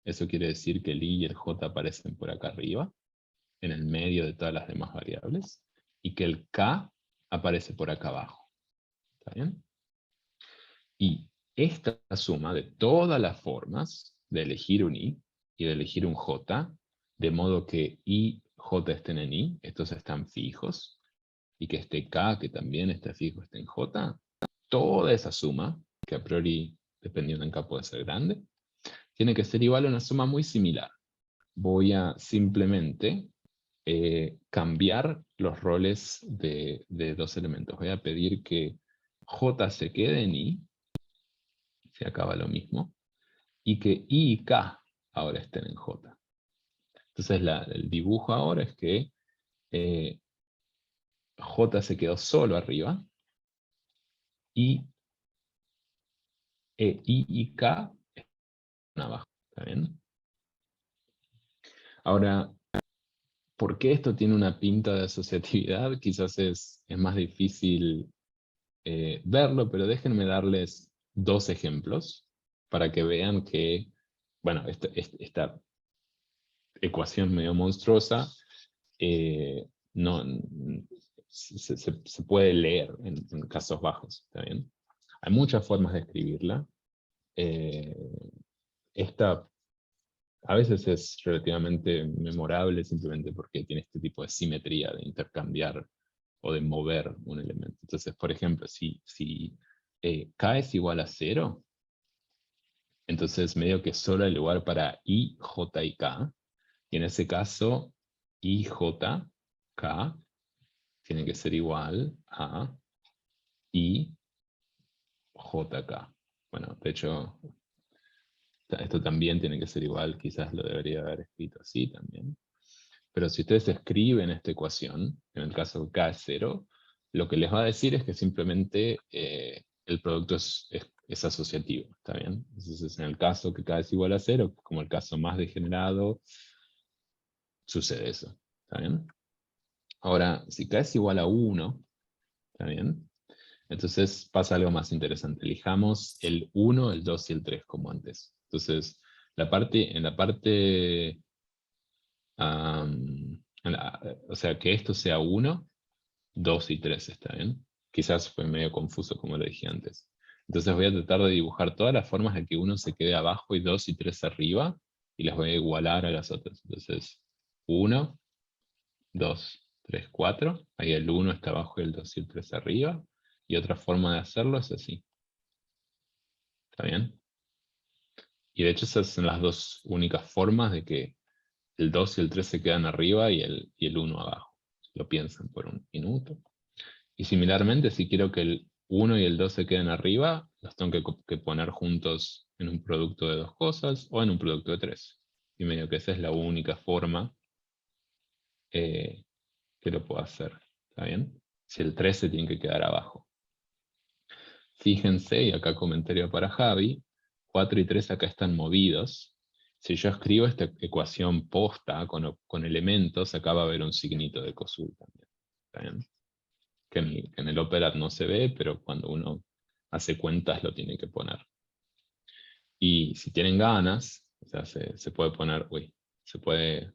Eso quiere decir que el I y el J aparecen por acá arriba, en el medio de todas las demás variables, y que el K aparece por acá abajo. ¿Está bien? Y esta suma de todas las formas de elegir un I y de elegir un J, de modo que I y J estén en I, estos están fijos, y que este K, que también está fijo, esté en J, toda esa suma, que a priori, dependiendo en K, puede ser grande, tiene que ser igual a una suma muy similar. Voy a simplemente cambiar los roles de dos elementos. Voy a pedir que J se quede en I, se acaba lo mismo, y que I y K ahora estén en J. Entonces el dibujo ahora es que J se quedó solo arriba, y I y K están abajo. ¿Está bien? Ahora, ¿por qué esto tiene una pinta de asociatividad? Quizás es más difícil verlo, pero déjenme darles dos ejemplos para que vean que, bueno, esta ecuación medio monstruosa no, se puede leer en casos bajos. ¿Está bien? Hay muchas formas de escribirla. Eh, esta a veces es relativamente memorable simplemente porque tiene este tipo de simetría de intercambiar o de mover un elemento. Entonces, por ejemplo, si K es igual a 0, Entonces medio que solo hay lugar para I, J y K. Y en ese caso, I, J, K tiene que ser igual a I, J, K. Bueno, de hecho, esto también tiene que ser igual, quizás lo debería haber escrito así también. Pero si ustedes escriben esta ecuación, en el caso que K es 0, lo que les va a decir es que simplemente el producto es asociativo, ¿está bien? Entonces, en el caso que K es igual a 0, como el caso más degenerado, sucede eso, ¿está bien? Ahora, si K es igual a 1, ¿está bien? Entonces pasa algo más interesante. Elijamos el 1, el 2 y el 3 como antes. Entonces, en la parte o sea, que esto sea 1, 2 y 3, ¿está bien? Quizás fue medio confuso como lo dije antes. Entonces voy a tratar de dibujar todas las formas de que 1 se quede abajo y 2 y 3 arriba, y las voy a igualar a las otras. Entonces, 1, 2, 3, 4. Ahí el 1 está abajo y el 2 y el 3 arriba. Y otra forma de hacerlo es así. ¿Está bien? Y de hecho esas son las dos únicas formas de que el 2 y el 3 se quedan arriba y el 1 abajo. Si lo piensan por un minuto. Y similarmente, si quiero que el 1 y el 2 se queden arriba, los tengo que poner juntos en un producto de dos cosas o en un producto de tres. Y medio que esa es la única forma que lo puedo hacer. ¿Está bien? Si el 3 se tiene que quedar abajo. Fíjense, y acá comentario para Javi, 4 y 3 acá están movidos. Si yo escribo esta ecuación posta con elementos, acá va a haber un signito de COSUL también. ¿Está bien? Que en el Opera no se ve, pero cuando uno hace cuentas lo tiene que poner. Y si tienen ganas, o sea, se puede poner, se puede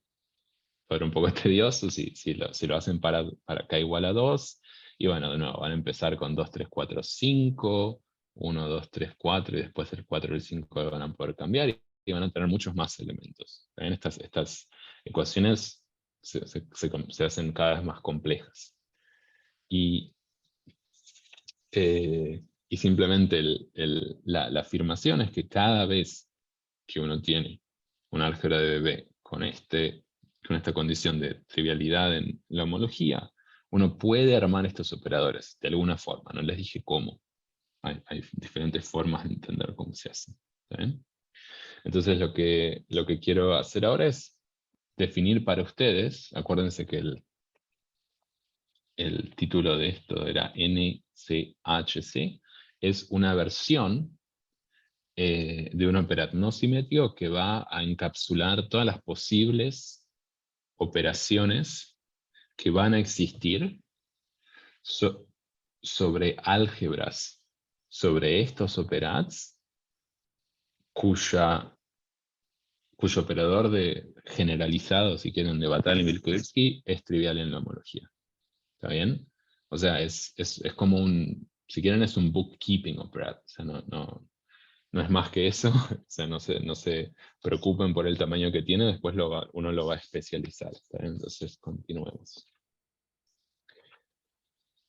ser un poco tedioso si lo hacen para K igual a 2. Y bueno, de nuevo, van a empezar con 2, 3, 4, 5, 1, 2, 3, 4, y después el 4 y el 5 lo van a poder cambiar y van a tener muchos más elementos. ¿Ven? Estas ecuaciones se hacen cada vez más complejas. Y y simplemente la afirmación es que cada vez que uno tiene un álgebra de Debye con esta condición de trivialidad en la homología, uno puede armar estos operadores de alguna forma. No les dije cómo. Hay diferentes formas de entender cómo se hace. ¿Está bien? Entonces lo que quiero hacer ahora es definir para ustedes, acuérdense que el título de esto era NCHC, es una versión de un operad no simétrico que va a encapsular todas las posibles operaciones que van a existir sobre álgebras, sobre estos operads, cuyo operador generalizado, si quieren, de Batalin-Mikulski, es trivial en la homología. ¿Está bien? O sea, es como si quieren, es un bookkeeping operad. O sea, no es más que eso. O sea, no se preocupen por el tamaño que tiene, después uno lo va a especializar. ¿Está bien? Entonces, continuemos.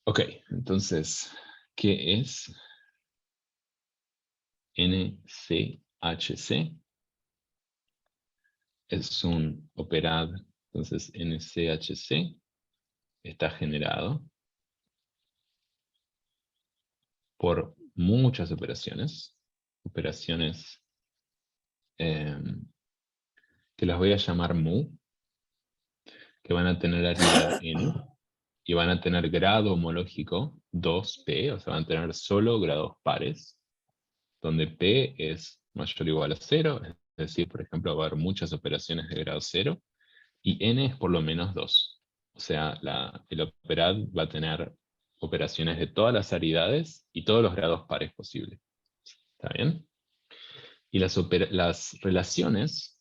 Ok, entonces, ¿qué es NCHC? Es un operad, entonces NCHC está generado por muchas operaciones que las voy a llamar mu, que van a tener aridad n, y van a tener grado homológico 2p, o sea, van a tener solo grados pares, donde p es mayor o igual a 0, es decir, por ejemplo, va a haber muchas operaciones de grado 0, y n es por lo menos 2. O sea, el operad va a tener operaciones de todas las aridades y todos los grados pares posibles. ¿Está bien? Y las relaciones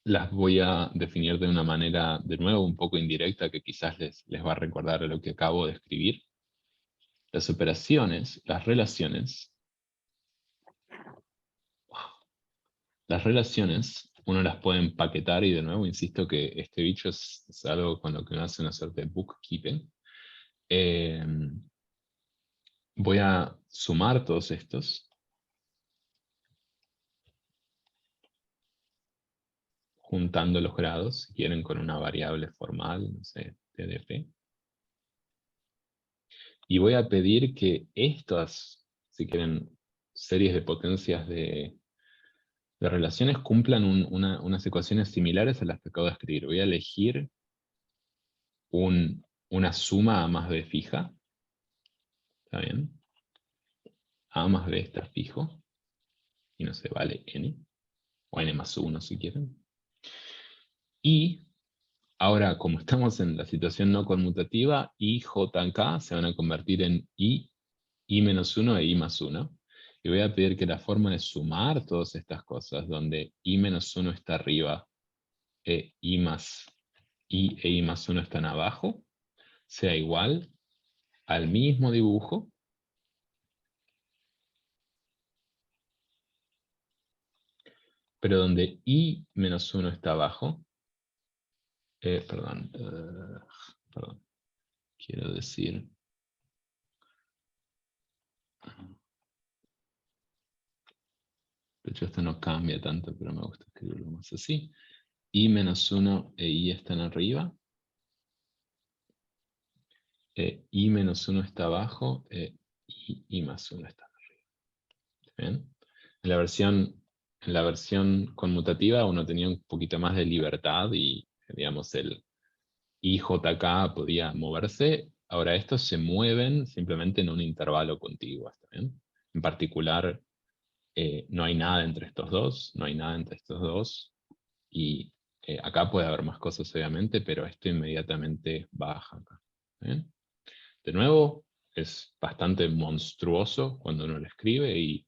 las voy a definir de una manera, de nuevo, un poco indirecta, que quizás les va a recordar a lo que acabo de escribir. Las operaciones, las relaciones, uno las puede empaquetar, y de nuevo insisto que este bicho es algo con lo que uno hace una suerte de bookkeeping. Voy a sumar todos estos juntando los grados, si quieren, con una variable formal, no sé, TDP. Y voy a pedir que estas, si quieren, series de potencias de relaciones cumplan unas ecuaciones similares a las que acabo de escribir. Voy a elegir una suma A más B fija. ¿Está bien? A más B está fijo. Y no sé, vale n. O n más 1 si quieren. Y ahora, como estamos en la situación no conmutativa, I, J, K se van a convertir en I menos 1 e I más 1. Y voy a pedir que la forma de sumar todas estas cosas, donde I menos 1 está arriba, I más I e I más 1 están abajo, sea igual al mismo dibujo, pero donde I menos 1 está abajo, perdón, quiero decir, de hecho esto no cambia tanto, pero me gusta escribirlo más así. I menos 1 e I están arriba, I menos 1 está abajo, I más 1 está arriba. ¿Bien? En la versión conmutativa uno tenía un poquito más de libertad y, digamos, el IJK podía moverse. Ahora estos se mueven simplemente en un intervalo contiguo. ¿Está bien? En particular, no hay nada entre estos dos, no hay nada entre estos dos. Y acá puede haber más cosas, obviamente, pero esto inmediatamente baja acá. ¿Bien? De nuevo, es bastante monstruoso cuando uno lo escribe y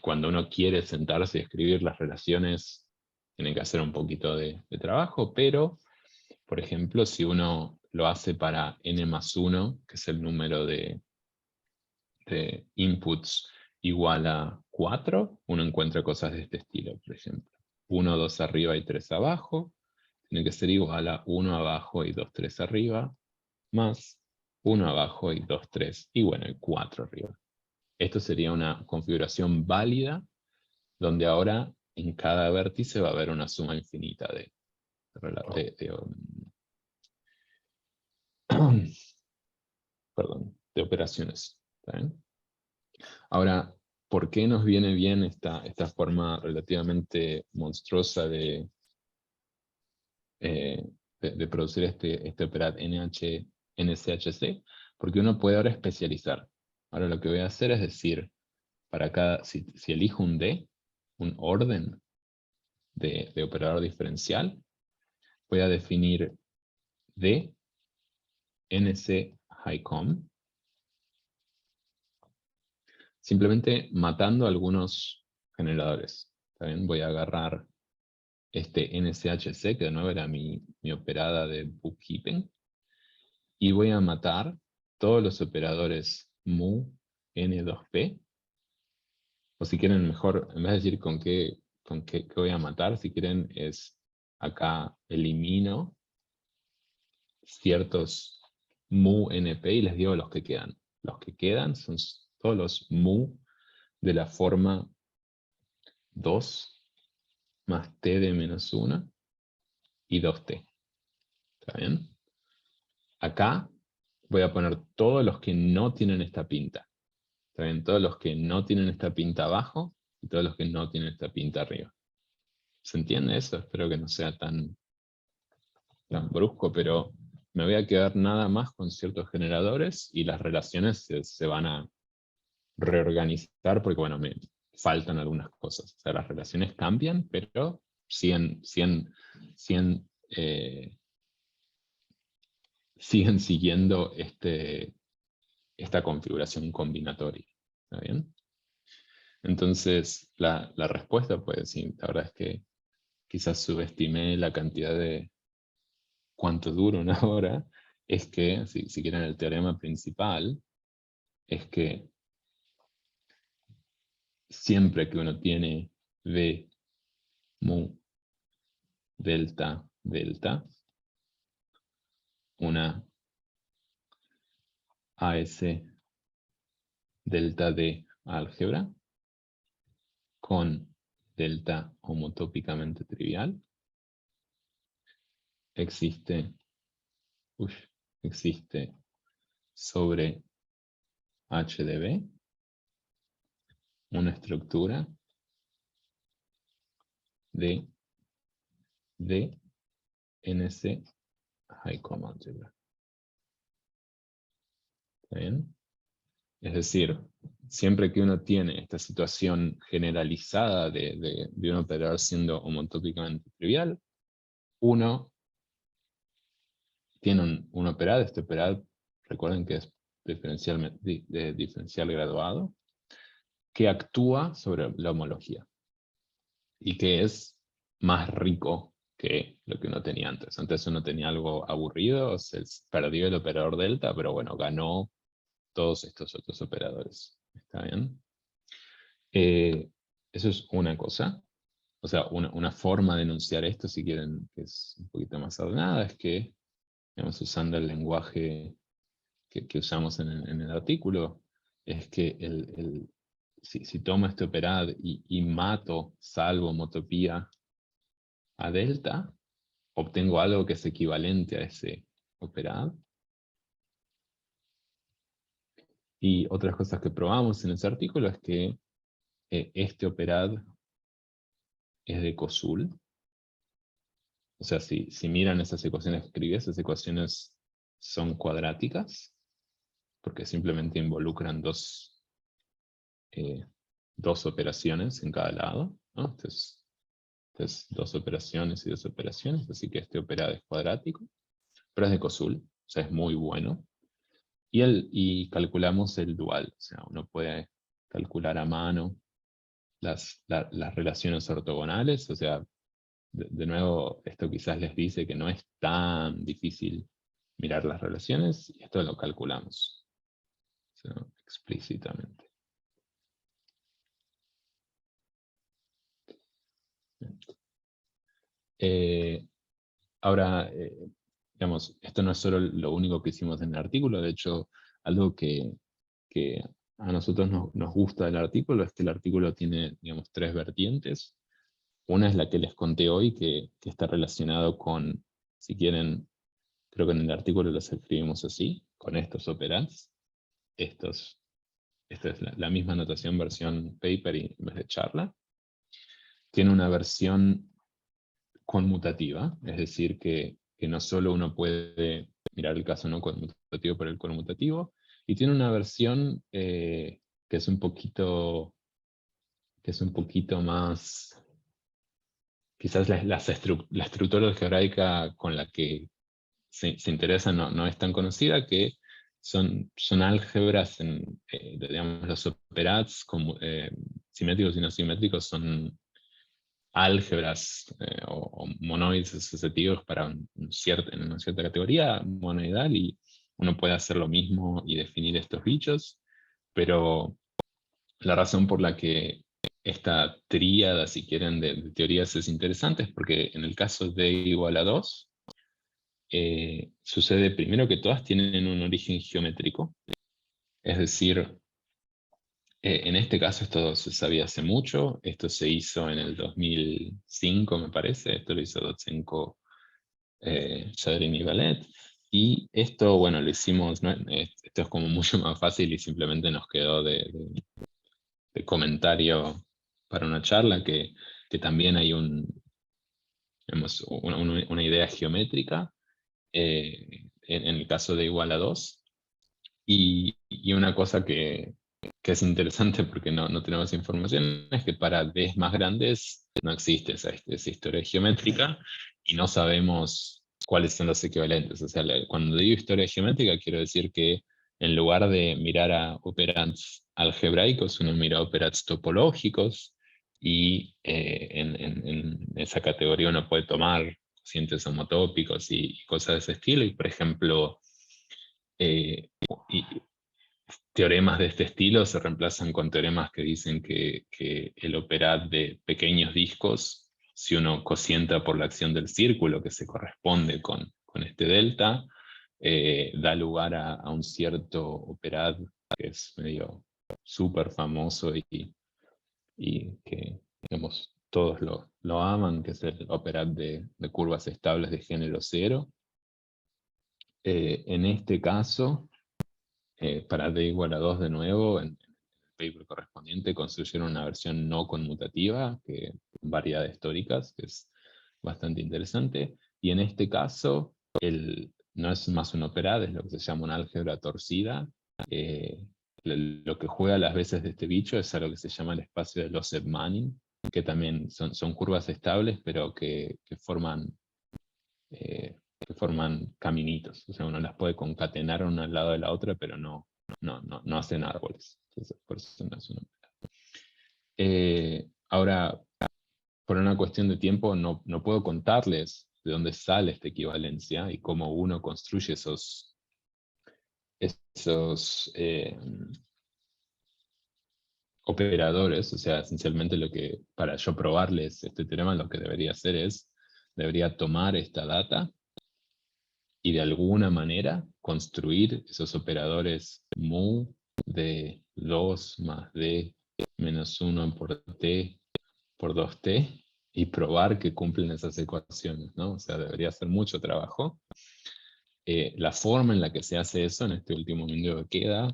cuando uno quiere sentarse y escribir las relaciones, tiene que hacer un poquito de trabajo, pero, por ejemplo, si uno lo hace para n más 1, que es el número de inputs igual a 4, uno encuentra cosas de este estilo, por ejemplo. 1, 2 arriba y 3 abajo, tiene que ser igual a 1 abajo y 2, 3 arriba, más 1 abajo y 2, 3, y bueno, y 4 arriba. Esto sería una configuración válida, donde ahora en cada vértice va a haber una suma infinita de de operaciones. ¿Está bien? Ahora, ¿por qué nos viene bien esta forma relativamente monstruosa de producir este operad NCHC? Porque uno puede ahora especializar. Ahora lo que voy a hacer es decir, para cada, si elijo un D, un orden de operador diferencial, voy a definir D, NC HighCom, simplemente matando algunos generadores. ¿Está bien? Voy a agarrar este NCHC, que de nuevo era mi operada de bookkeeping, y voy a matar todos los operadores mu n2p, o si quieren mejor, en vez de decir con qué voy a matar, si quieren es acá elimino ciertos mu np y les digo los que quedan. Los que quedan son todos los mu de la forma 2 más t de menos 1 y 2t. ¿Está bien? Acá voy a poner todos los que no tienen esta pinta. ¿Está bien? Todos los que no tienen esta pinta abajo y todos los que no tienen esta pinta arriba. ¿Se entiende eso? Espero que no sea tan brusco, pero me voy a quedar nada más con ciertos generadores y las relaciones se van a reorganizar porque, bueno, me faltan algunas cosas. O sea, las relaciones cambian, pero siguen siguiendo esta configuración combinatoria. ¿Está bien? Entonces, la respuesta, pues sí, la verdad es que quizás subestimé la cantidad de cuánto dura una hora, es que, si quieren el teorema principal, es que siempre que uno tiene V mu delta delta, una AS delta D álgebra, con delta homotópicamente trivial, existe sobre H de B una estructura de DNC high common algebra. ¿Está bien? Es decir, siempre que uno tiene esta situación generalizada de un operador siendo homotópicamente trivial, uno tiene un operad. Este operad, recuerden que es diferencial graduado, que actúa sobre la homología y que es más rico que lo que uno tenía antes. Antes uno tenía algo aburrido, se perdió el operador delta, pero bueno, ganó todos estos otros operadores. ¿Está bien? Eso es una cosa. O sea, una forma de enunciar esto, si quieren, que es un poquito más ordenada, es que, digamos, usando el lenguaje que usamos en el artículo, es que si tomo este operad y mato, salvo homotopía a delta, obtengo algo que es equivalente a ese operad. Y otras cosas que probamos en ese artículo es que este operad es de Kosul. O sea, si miran esas ecuaciones que escribí, esas ecuaciones son cuadráticas, porque simplemente involucran dos operaciones en cada lado, ¿no? Entonces, dos operaciones y dos operaciones, así que este operado es cuadrático, pero es de Kosul, o sea, es muy bueno. Y calculamos el dual, o sea, uno puede calcular a mano las relaciones ortogonales, o sea, de nuevo, esto quizás les dice que no es tan difícil mirar las relaciones, y esto lo calculamos, o sea, explícitamente. Ahora, digamos, esto no es solo lo único que hicimos en el artículo. De hecho, algo que a nosotros nos gusta del artículo es que el artículo tiene, digamos, tres vertientes. Una es la que les conté hoy, que está relacionado con, si quieren, creo que en el artículo los escribimos así, con estos operands. Esta es la misma notación versión paper y en vez de charla. Tiene una versión conmutativa, es decir, que no solo uno puede mirar el caso no conmutativo por el conmutativo, y tiene una versión que es un poquito más, quizás la estructura algebraica con la que se interesa no es tan conocida, que son álgebras, digamos, los operads simétricos y no simétricos son álgebras o monoides asociativos para en una cierta categoría monoidal, y uno puede hacer lo mismo y definir estos bichos, pero la razón por la que esta tríada, si quieren, de teorías es interesante es porque en el caso de igual a 2, sucede primero que todas tienen un origen geométrico, es decir, en este caso esto se sabía hace mucho, esto se hizo en el 2005 me parece, esto lo hizo Dotsenko, Shadrin y Ballet, y esto, bueno, lo hicimos, ¿no? Esto es como mucho más fácil y simplemente nos quedó de comentario para una charla, que también hay una idea geométrica en el caso de igual a 2, y una cosa que es interesante porque no tenemos información, es que para Ds más grandes no existe esa historia geométrica y no sabemos cuáles son los equivalentes. O sea, cuando digo historia geométrica quiero decir que en lugar de mirar a operands algebraicos, uno mira a operands topológicos, y en esa categoría uno puede tomar cocientes homotópicos y cosas de ese estilo, y por ejemplo, y teoremas de este estilo se reemplazan con teoremas que dicen que el operad de pequeños discos, si uno cocienta por la acción del círculo, que se corresponde con este delta, da lugar a un cierto operad que es medio súper famoso y que, digamos, todos lo aman, que es el operad de curvas estables de género cero. En este caso, para d igual a 2 de nuevo, en el paper correspondiente construyeron una versión no conmutativa, con variedades históricas, que es bastante interesante. Y en este caso, no es más un operad, es lo que se llama una álgebra torcida. Lo que juega las veces de este bicho es a lo que se llama el espacio de Joseph-Manning, que también son curvas estables, pero que forman caminitos. O sea, uno las puede concatenar una al lado de la otra, pero no hacen árboles. Entonces, por eso no es una. Ahora, por una cuestión de tiempo, no puedo contarles de dónde sale esta equivalencia y cómo uno construye esos operadores. O sea, esencialmente para yo probarles este teorema, lo que debería hacer debería tomar esta data y de alguna manera construir esos operadores mu de 2 más d menos 1 por t por 2t y probar que cumplen esas ecuaciones, ¿no? O sea, debería ser mucho trabajo. La forma en la que se hace eso, en este último video que queda,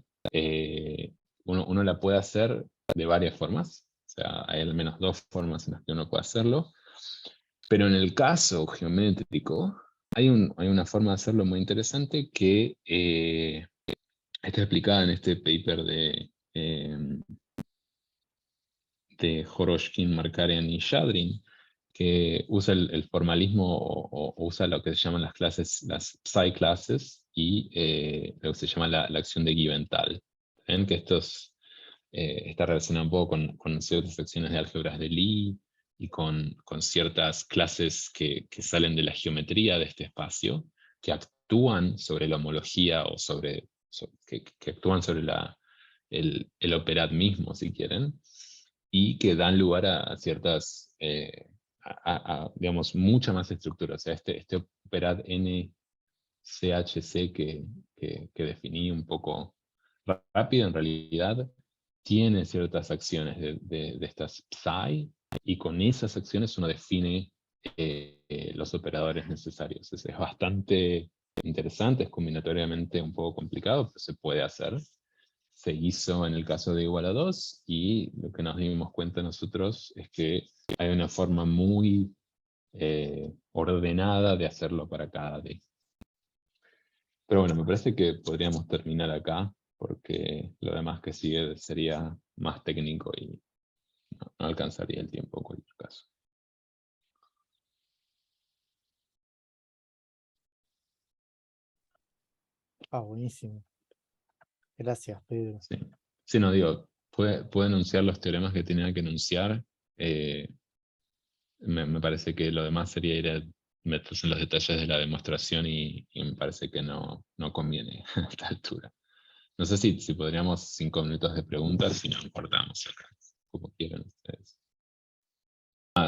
uno la puede hacer de varias formas. O sea, hay al menos 2 formas en las que uno puede hacerlo. Pero en el caso geométrico, hay una forma de hacerlo muy interesante que está explicada en este paper de Horoshkin, Markarian y Shadrin, que usa el formalismo o usa lo que se llaman las clases, las psi-clases, y lo que se llama la acción de Giventhal. ¿Ven? Que está relacionado un poco con ciertas acciones de álgebras de Lie y con ciertas clases que salen de la geometría de este espacio, que actúan sobre la homología o que actúan sobre el operad mismo, si quieren, y que dan lugar a ciertas, digamos, mucha más estructura. O sea, este operad NCHC que definí un poco rápido, en realidad, tiene ciertas acciones de estas psi, y con esas acciones uno define los operadores necesarios. Es bastante interesante, es combinatoriamente un poco complicado, pero se puede hacer. Se hizo en el caso de igual a 2, y lo que nos dimos cuenta nosotros es que hay una forma muy ordenada de hacerlo para cada D. Pero bueno, me parece que podríamos terminar acá, porque lo demás que sigue sería más técnico y no alcanzaría el tiempo en cualquier caso. Buenísimo. Gracias, Pedro. Sí, sí, no digo, puede enunciar los teoremas que tenía que enunciar. Me parece que lo demás sería ir a meterse en los detalles de la demostración, y me parece que no conviene a esta altura. No sé si podríamos 5 minutos de preguntas, si no cortamos acá, como quieran ustedes.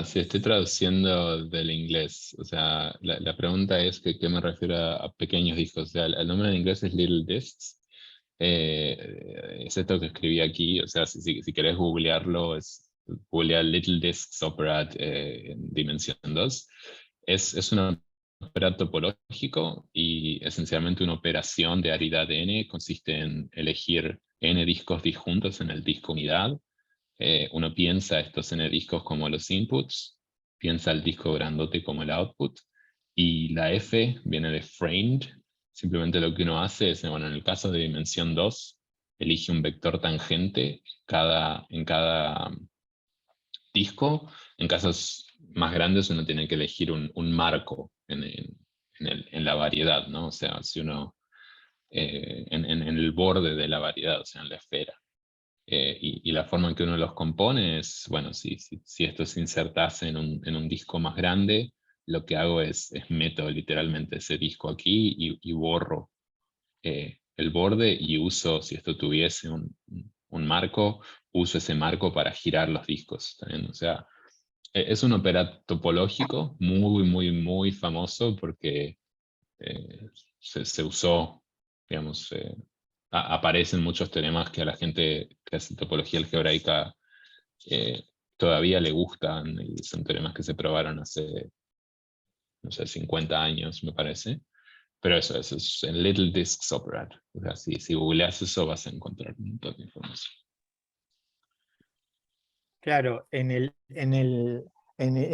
Sí, estoy traduciendo del inglés. O sea, la pregunta es que qué me refiero a pequeños discos. O sea, el nombre en inglés es Little Discs. Es esto que escribí aquí. O sea, si querés googlearlo, googlear Little Discs Operad en dimensión 2. Es un operad topológico, y esencialmente una operación de aridad n consiste en elegir n discos disjuntos en el disco unidad. Uno piensa estos n discos como los inputs, piensa el disco grandote como el output, y la F viene de framed. Simplemente lo que uno hace es, bueno, en el caso de dimensión 2, elige un vector tangente en cada disco. En casos más grandes uno tiene que elegir un marco en la variedad, ¿no? O sea, si uno en el borde de la variedad, o sea, en la esfera. Y la forma en que uno los compone es, bueno, si esto se insertase en un disco más grande, lo que hago es meto literalmente ese disco aquí y borro el borde, y uso, si esto tuviese un marco, uso ese marco para girar los discos también. O sea, es un operad topológico muy, muy, muy famoso, porque se usó, digamos, aparecen muchos teoremas que a la gente que hace topología algebraica todavía le gustan y son teoremas que se probaron hace, no sé, 50 años, me parece. Pero eso es en Little Discs Operator. O sea, si googleas eso vas a encontrar un montón de información. Claro, en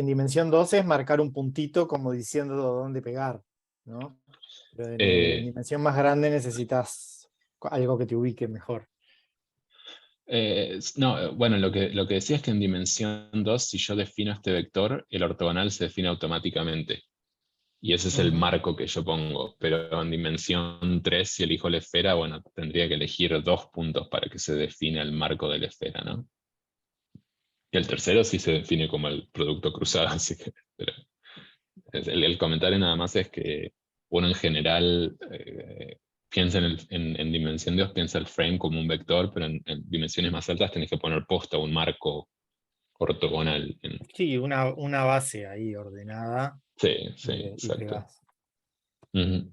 dimensión 12 es marcar un puntito como diciendo dónde pegar, ¿no? Pero en Eh, dimensión más grande necesitas algo que te ubique mejor. no, bueno, lo que decía es que en dimensión 2, si yo defino este vector, el ortogonal se define automáticamente. Y ese es el Ujú. marco que yo pongo. Pero en dimensión 3, si elijo la esfera, bueno, tendría que elegir 2 puntos para que se defina el marco de la esfera, ¿no? Y el tercero sí se define como el producto cruzado, así que... Pero el comentario nada más es que uno en general piensa en dimensión 2, piensa el frame como un vector, pero en dimensiones más altas tenés que poner posta un marco ortogonal. Sí, una base ahí ordenada Sí, sí, y exacto. pegás. Ujú.